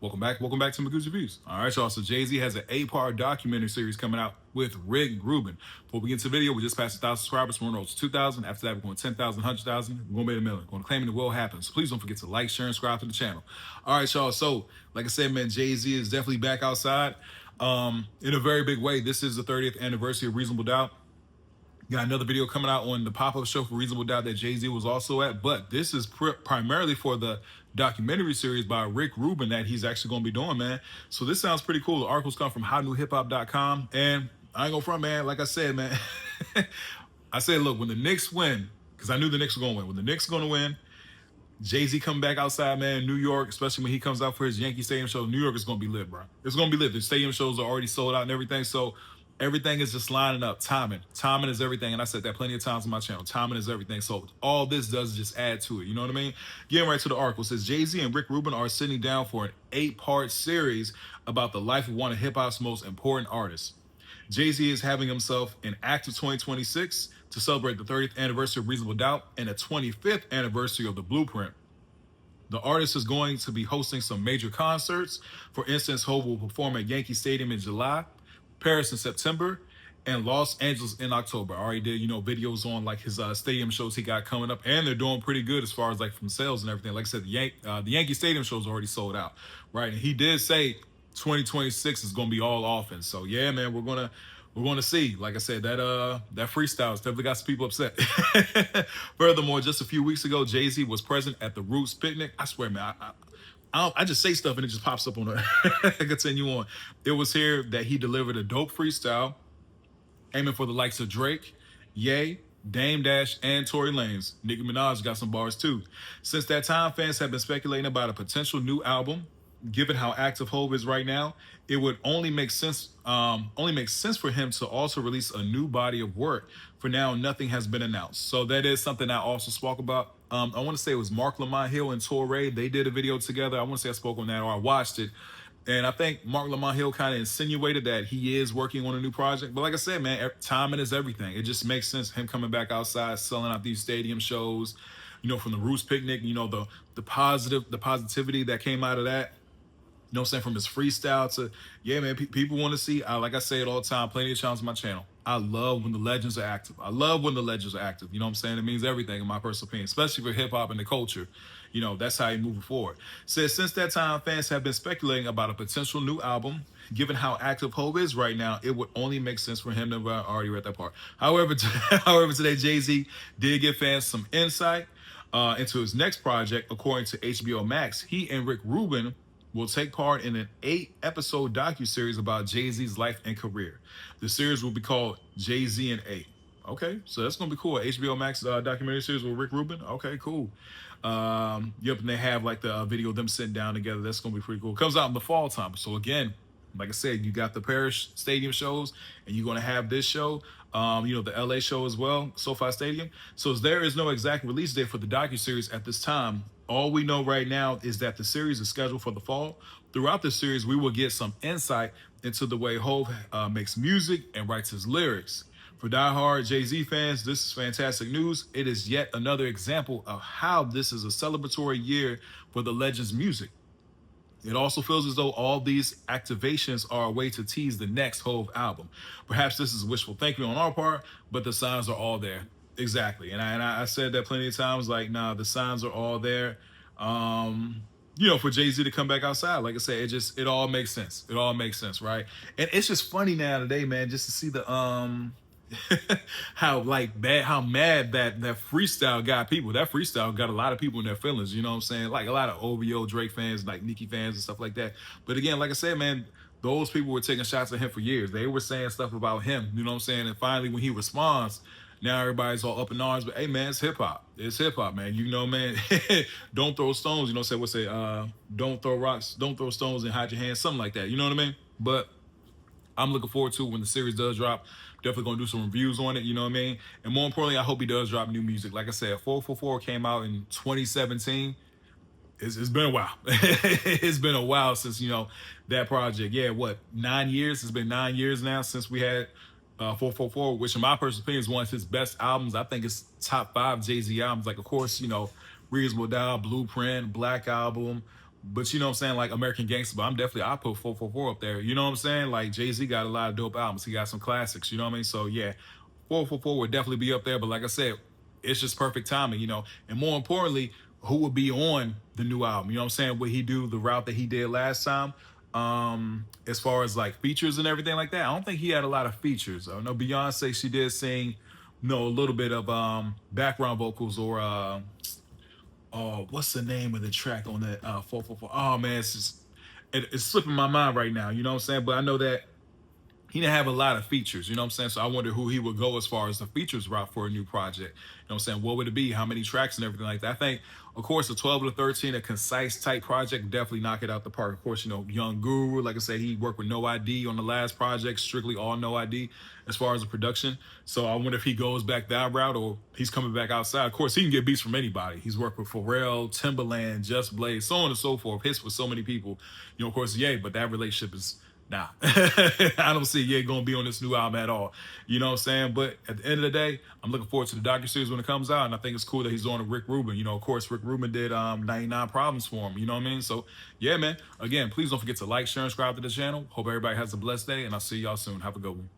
Welcome back to Magoo's Reviews. All right, y'all. So Jay-Z has an 8-part documentary series coming out with Rick Rubin. Before we get to the video, we just passed 1,000 subscribers. We're on the road to 2,000. After that, we're going 10,000, 100,000. We're going to be at a million. We're going to claim it will happen. So please don't forget to like, share, and subscribe to the channel. All right, y'all. So like I said, man, Jay-Z is definitely back outside in a very big way. This is the 30th anniversary of Reasonable Doubt. Got another video coming out on the pop-up show for Reasonable Doubt that Jay-Z was also at, but this is primarily for the documentary series by Rick Rubin that he's actually going to be doing, man. So this sounds pretty cool. The articles come from hotnewhiphop.com, and I ain't gonna front, man. Like I said, man, I said, look, when the Knicks win, because I knew the Knicks were going to win. When the Knicks are going to win, Jay-Z coming back outside, man, New York, especially when he comes out for his Yankee Stadium show, New York is going to be lit, bro. It's going to be lit. The stadium shows are already sold out and everything, so everything is just lining up. Timing is everything, and I said that plenty of times on my channel. Timing is everything, so all this does is just add to it, you know what I mean? Getting right to the article, it says Jay-Z and Rick Rubin are sitting down for an 8-part series about the life of one of hip-hop's most important artists. Jay-Z is having himself an active 2026 to celebrate the 30th anniversary of Reasonable Doubt and the 25th anniversary of The Blueprint. The artist is going to be hosting some major concerts. For instance, Hov will perform at Yankee Stadium in July, Paris in September, and Los Angeles in October. I already did, videos on like his stadium shows he got coming up, and they're doing pretty good as far as like from sales and everything. Like I said, the Yankee Stadium shows already sold out, right? And he did say 2026 is going to be all offense. So yeah, man, we're gonna see. Like I said, that freestyle has definitely got some people upset. Furthermore, just a few weeks ago, Jay-Z was present at the Roots picnic. I swear, man, I just say stuff and it just pops up on the continue on. It was here that he delivered a dope freestyle aiming for the likes of Drake, Ye, Dame Dash, and Tory Lanez. Nicki Minaj got some bars too. Since that time, fans have been speculating about a potential new album. Given how active Hov is right now, it would only make sense for him to also release a new body of work. For now, nothing has been announced. So that is something I also spoke about. I want to say it was Mark Lamont Hill and Torre. They did a video together. I want to say I spoke on that or I watched it. And I think Mark Lamont Hill kind of insinuated that he is working on a new project. But like I said, man, timing is everything. It just makes sense him coming back outside, selling out these stadium shows, from the Roots picnic, the positivity that came out of that. You know what I'm saying? From his freestyle to, yeah, man, people want to see, like I say it all the time, plenty of channels on my channel. I love when the legends are active. You know what I'm saying? It means everything in my personal opinion, especially for hip hop and the culture. That's how you move forward. Says since that time, fans have been speculating about a potential new album. Given how active Hov is right now, it would only make sense for him to already read that part. However, today Jay-Z did give fans some insight into his next project. According to HBO Max, he and Rick Rubin will take part in an 8-episode docuseries about Jay-Z's life and career. The series will be called Jay-Z and 8. Okay, so that's going to be cool. HBO Max documentary series with Rick Rubin. Okay, cool. Yep, and they have like the video of them sitting down together. That's going to be pretty cool. It comes out in the fall time. So again, like I said, you got the Paris Stadium shows, and you're going to have this show, the LA show as well, SoFi Stadium. So there is no exact release date for the docuseries at this time. All we know right now is that the series is scheduled for the fall. Throughout the series, we will get some insight into the way Hov makes music and writes his lyrics. For diehard Jay-Z fans, this is fantastic news. It is yet another example of how this is a celebratory year for the legend's music. It also feels as though all these activations are a way to tease the next Hov album. Perhaps this is wishful thinking on our part, but the signs are all there. Exactly. And I said that plenty of times, like, nah, the signs are all there. For Jay-Z to come back outside, like I said, it all makes sense. It all makes sense, right? And it's just funny now today, man, just to see the how mad that freestyle got people. That freestyle got a lot of people in their feelings, you know what I'm saying? Like a lot of OVO, Drake fans, like Nicki fans and stuff like that. But again, like I said, man, those people were taking shots at him for years. They were saying stuff about him, you know what I'm saying? And finally, when he responds, now everybody's all up in arms. But hey, man, it's hip hop. It's hip hop, man. Man, don't throw stones. Don't throw rocks, don't throw stones and hide your hands, something like that. You know what I mean? But I'm looking forward to it when the series does drop. Definitely going to do some reviews on it, you know what I mean? And more importantly, I hope he does drop new music. Like I said, 444 came out in 2017. It's been a while. It's been a while since, that project. Yeah, 9 years? It's been 9 years now since we had 444, which in my personal opinion is one of his best albums. I think it's top 5 Jay-Z albums. Like, of course, Reasonable Doubt, Blueprint, Black Album, But you know what I'm saying, like American Gangster, but I put 444 up there. You know what I'm saying? Like Jay-Z got a lot of dope albums. He got some classics, you know what I mean? So yeah, 444 would definitely be up there. But like I said, it's just perfect timing, you know. And more importantly, who would be on the new album? You know what I'm saying? Would he do the route that he did last time? As far as like features and everything like that, I don't think he had a lot of features. I know Beyonce, she did sing, you know, a little bit of background vocals or what's the name of the track on that 444? Oh man, it's slipping my mind right now. You know what I'm saying? But I know that he didn't have a lot of features, you know what I'm saying? So I wonder who he would go as far as the features route for a new project. You know what I'm saying? What would it be? How many tracks and everything like that? I think, of course, a 12 to 13, a concise type project, definitely knock it out the park. Of course, you know, Young Guru, like I said, he worked with No ID on the last project, strictly all No ID as far as the production. So I wonder if he goes back that route or he's coming back outside. Of course, he can get beats from anybody. He's worked with Pharrell, Timbaland, Just Blaze, so on and so forth. Hits with so many people. You know, of course, yay, but that relationship is nah. I don't see Ye gonna be on this new album at all. You know what I'm saying? But at the end of the day, I'm looking forward to the docuseries when it comes out, and I think it's cool that he's on with Rick Rubin. You know, of course, Rick Rubin did 99 Problems for him. You know what I mean? So yeah, man. Again, please don't forget to like, share, and subscribe to the channel. Hope everybody has a blessed day, and I'll see y'all soon. Have a good one.